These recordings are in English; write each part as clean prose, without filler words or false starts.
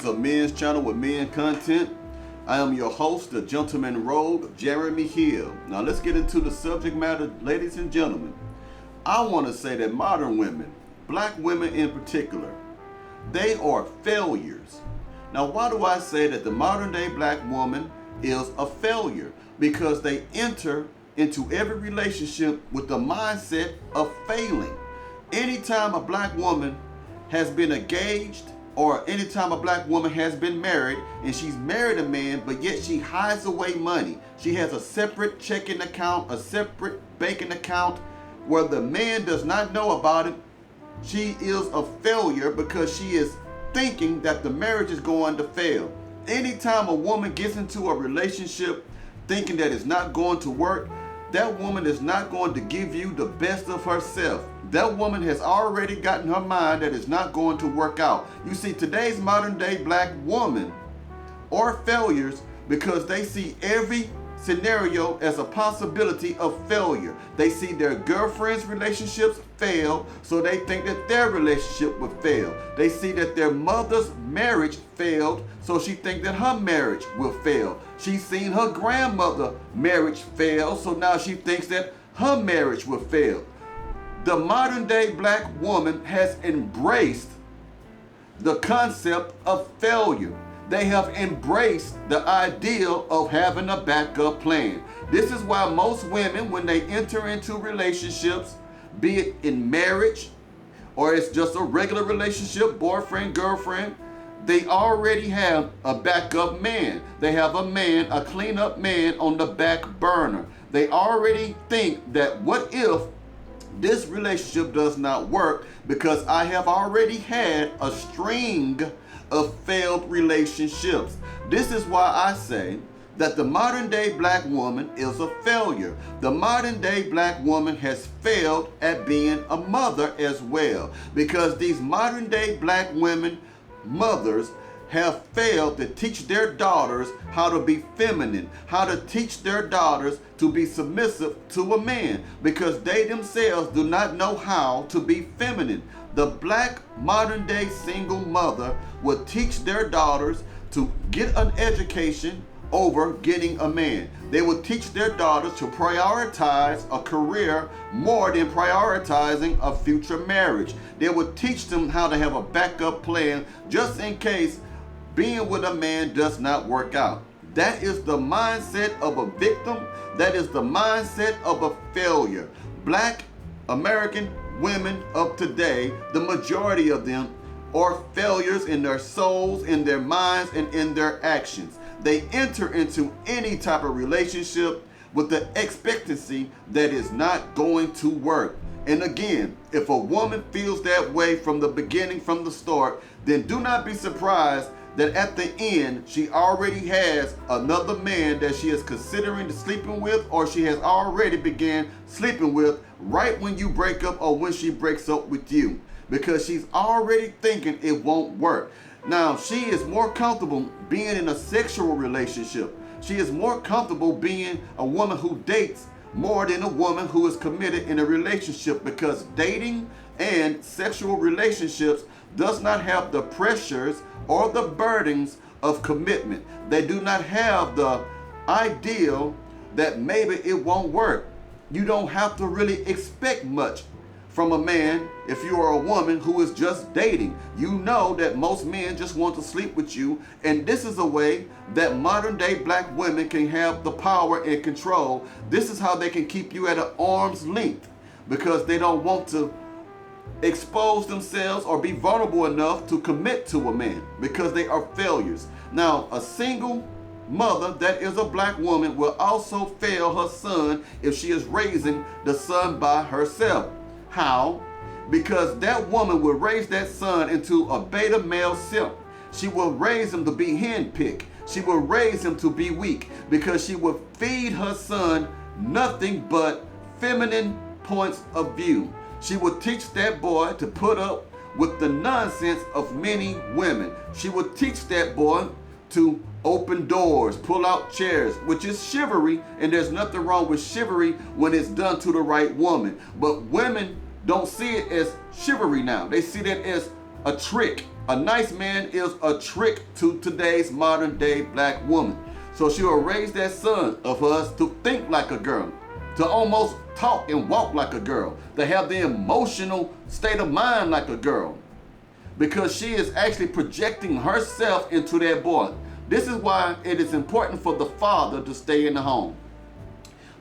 is a men's channel with men content. I am your host, the Gentleman Rogue, Jeremy Hill. Now let's get into the subject matter, ladies and gentlemen. I want to say that modern women, black women in particular, they are failures. Now why do I say that the modern day black woman is a failure? Because they enter into every relationship with the mindset of failing. Anytime a black woman has been engaged, or anytime a black woman has been married and she's married a man, but yet she hides away money. She has a separate checking account, a separate banking account where the man does not know about it. She is a failure because she is thinking that the marriage is going to fail. Anytime a woman gets into a relationship thinking that it's not going to work, that woman is not going to give you the best of herself. That woman has already gotten her mind that it's not going to work out. You see, today's modern day black woman are failures because they see every scenario as a possibility of failure. They see their girlfriend's relationships fail, so they think that their relationship would fail. They see that their mother's marriage failed, so she thinks that her marriage will fail. She's seen her grandmother marriage fail, so now she thinks that her marriage will fail. The modern day black woman has embraced the concept of failure. They have embraced the ideal of having a backup plan. This is why most women, when they enter into relationships, be it in marriage or it's just a regular relationship, boyfriend, girlfriend, they already have a backup man. They have a man, a cleanup man on the back burner. They already think that what if this relationship does not work, because I have already had a string of failed relationships. This is why I say that the modern day black woman is a failure. The modern day black woman has failed at being a mother as well, because these modern day black women, mothers, have failed to teach their daughters how to be feminine, how to teach their daughters to be submissive to a man, because they themselves do not know how to be feminine. The black modern day single mother will teach their daughters to get an education over getting a man. They will teach their daughters to prioritize a career more than prioritizing a future marriage. They will teach them how to have a backup plan just in case being with a man does not work out. That is the mindset of a victim. That is the mindset of a failure. Black American women of today, the majority of them are failures in their souls, in their minds, and in their actions. They enter into any type of relationship with the expectancy that is not going to work. And again, if a woman feels that way from the beginning, from the start, then do not be surprised that at the end, she already has another man that she is considering sleeping with, or she has already began sleeping with right when you break up or when she breaks up with you, because she's already thinking it won't work. Now, she is more comfortable being in a sexual relationship. She is more comfortable being a woman who dates more than a woman who is committed in a relationship, because dating and sexual relationships does not have the pressures or the burdens of commitment. They do not have the ideal that maybe it won't work. You don't have to really expect much from a man if you are a woman who is just dating. You know that most men just want to sleep with you, and this is a way that modern day black women can have the power and control. This is how they can keep you at an arm's length, because they don't want to expose themselves or be vulnerable enough to commit to a man, because they are failures. Now, a single mother that is a black woman will also fail her son if she is raising the son by herself. How? Because that woman will raise that son into a beta male simp. She will raise him to be henpecked. She will raise him to be weak, because she will feed her son nothing but feminine points of view. She will teach that boy to put up with the nonsense of many women. She will teach that boy to open doors, pull out chairs, which is chivalry, and there's nothing wrong with chivalry when it's done to the right woman. But women don't see it as chivalry now. They see that as a trick. A nice man is a trick to today's modern day black woman. So she will raise that son of us to think like a girl, to almost talk and walk like a girl, to have the emotional state of mind like a girl, because she is actually projecting herself into that boy. This is why it is important for the father to stay in the home.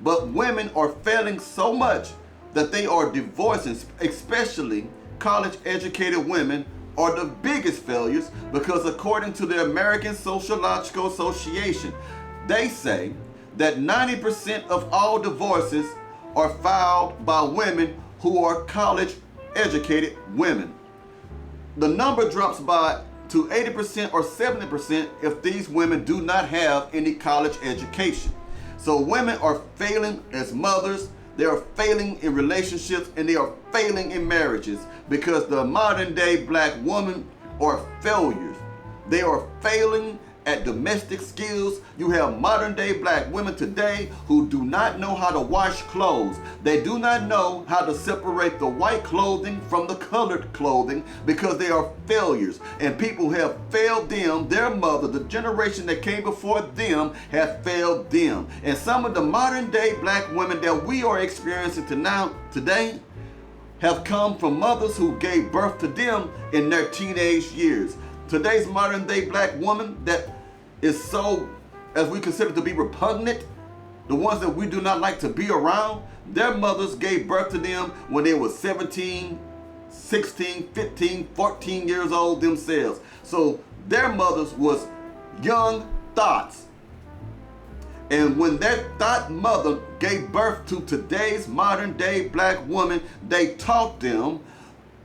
But women are failing so much that they are divorcing, especially college educated women are the biggest failures, because according to the American Sociological Association, they say that 90% of all divorces are filed by women who are college educated women. The number drops to 80% or 70% if these women do not have any college education. So women are failing as mothers, they are failing in relationships, and they are failing in marriages because the modern day black women are failures. They are failing at domestic skills. You have modern day black women today who do not know how to wash clothes. They do not know how to separate the white clothing from the colored clothing because they are failures. And people have failed them. Their mother, the generation that came before them, have failed them. And some of the modern day black women that we are experiencing today have come from mothers who gave birth to them in their teenage years. Today's modern day black woman that is so, as we consider to be repugnant, the ones that we do not like to be around, their mothers gave birth to them when they were 17, 16, 15, 14 years old themselves. So their mothers was young thoughts. And when that thought mother gave birth to today's modern day black woman, they taught them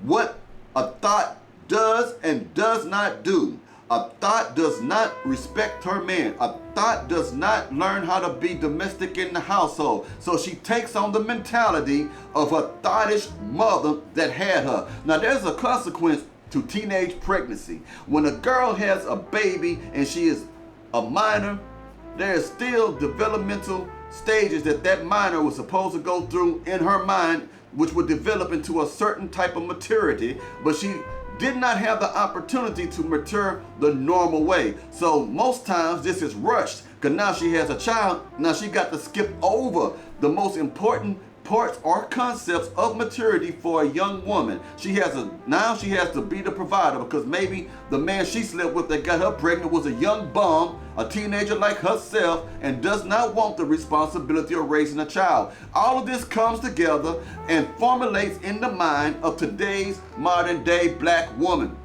what a thought does and does not do. A thought does not respect her man. A thought does not learn how to be domestic in the household. So she takes on the mentality of a thoughtish mother that had her. Now there's a consequence to teenage pregnancy. When a girl has a baby and she is a minor, there is still developmental stages that minor was supposed to go through in her mind, which would develop into a certain type of maturity, but she did not have the opportunity to mature the normal way. So most times this is rushed, because now she has a child. Now she got to skip over the most important parts or concepts of maturity for a young woman. Now she has to be the provider, because maybe the man she slept with that got her pregnant was a young bum, a teenager like herself, and does not want the responsibility of raising a child. All of this comes together and formulates in the mind of today's modern day black woman.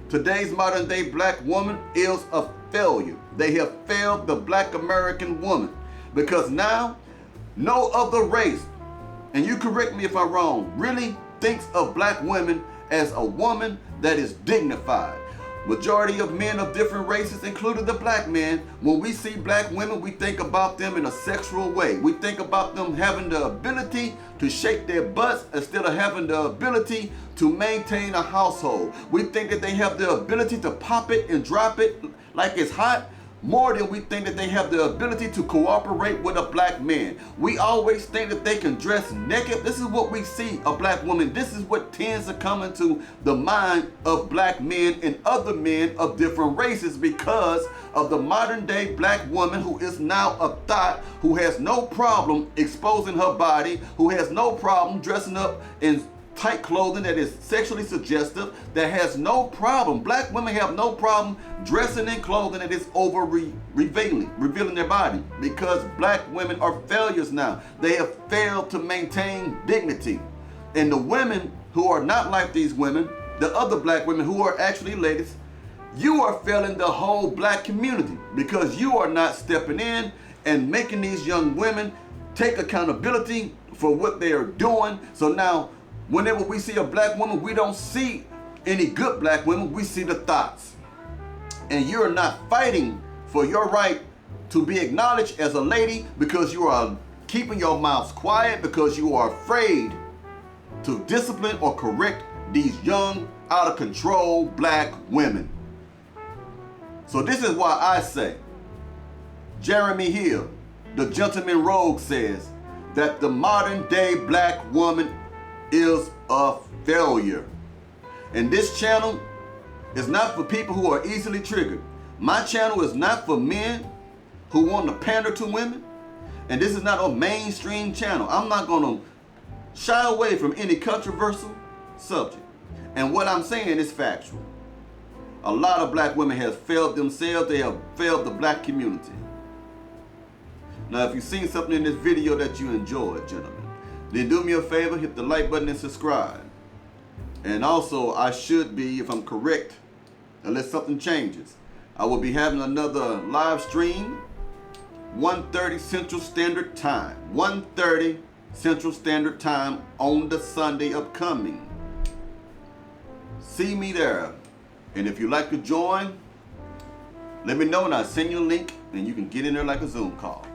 Today's modern day black woman is a failure. They have failed the black American woman, because now no other race, and you correct me if I'm wrong, really thinks of black women as a woman that is dignified. Majority of men of different races, including the black man, when we see black women, we think about them in a sexual way. We think about them having the ability to shake their butts instead of having the ability to maintain a household. We think that they have the ability to pop it and drop it like it's hot, more than we think that they have the ability to cooperate with a black man. We always think that they can dress naked. This is what we see a black woman. This is what tends to come into the mind of black men and other men of different races, because of the modern day black woman who is now a thought, who has no problem exposing her body, who has no problem dressing up in tight clothing that is sexually suggestive, that has no problem. Black women have no problem dressing in clothing that is revealing their body, because black women are failures now. They have failed to maintain dignity. And the women who are not like these women, the other black women who are actually ladies, you are failing the whole black community, because you are not stepping in and making these young women take accountability for what they are doing. So now, whenever we see a black woman, we don't see any good black women, we see the thoughts. And you're not fighting for your right to be acknowledged as a lady, because you are keeping your mouths quiet, because you are afraid to discipline or correct these young, out of control black women. So this is why I say, Jeremy Hill, the gentleman rogue, says that the modern day black woman is a failure. And this channel It's not for people who are easily triggered. My channel is not for men who want to pander to women. And this is not a mainstream channel. I'm not going to shy away from any controversial subject. And what I'm saying is factual. A lot of black women have failed themselves. They have failed the black community. Now, if you've seen something in this video that you enjoyed, gentlemen, then do me a favor, hit the like button and subscribe. And also, I should be, if I'm correct, unless something changes, I will be having another live stream, 1:30 Central Standard Time. 1:30 Central Standard Time on the Sunday upcoming. See me there. And if you'd like to join, let me know and I'll send you a link and you can get in there like a Zoom call.